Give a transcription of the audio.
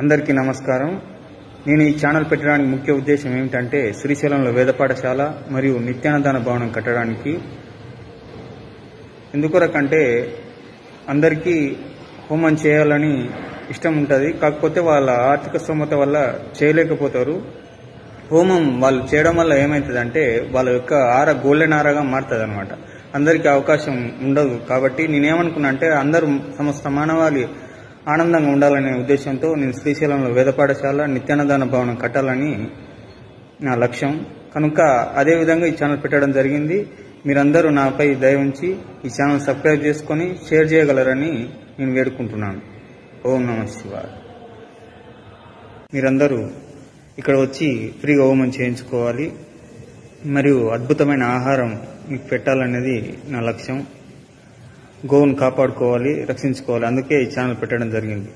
అందరికీ నమస్కారం. నేను ఈ ఛానల్ పెట్టడానికి ముఖ్య ఉద్దేశం ఏమిటంటే శ్రీశైలంలో వేద పాఠశాల మరియు నిత్యాన్నదాన భవనం కట్టడానికి. ఎందుకొరకంటే అందరికీ హోమం చేయాలని ఇష్టం ఉంటుంది, కాకపోతే వాళ్ళ ఆర్థిక స్తోమత వల్ల చేయలేకపోతారు. హోమం వాళ్ళు చేయడం వల్ల ఏమవుతుందంటే వాళ్ళ యొక్క ఆర గోల్డెన్ ఆరగా మారుతుంది అనమాట. అందరికీ అవకాశం ఉండదు. కాబట్టి నేనేమనుకున్నా అంటే అందరూ సమస్త మానవాళి ఆనందంగా ఉండాలనే ఉద్దేశంతో నేను శ్రీశైలంలో వేద పాఠశాల నిత్యాన్నదాన భవనం కట్టాలని నా లక్ష్యం. కనుక అదేవిధంగా ఈ ఛానల్ పెట్టడం జరిగింది. మీరందరూ నాపై దయ ఉంచి ఈ ఛానల్ సబ్స్క్రైబ్ చేసుకొని షేర్ చేయగలరని నేను వేడుకుంటున్నాను. ఓం నమః శివాయ. మీరందరూ ఇక్కడ వచ్చి ఫ్రీగా హోమం చేయించుకోవాలి మరియు అద్భుతమైన ఆహారం మీకు పెట్టాలనేది నా లక్ష్యం. గోవును కాపాడుకోవాలి, రక్షించుకోవాలి. అందుకే ఈ ఛానల్ పెట్టడం జరిగింది.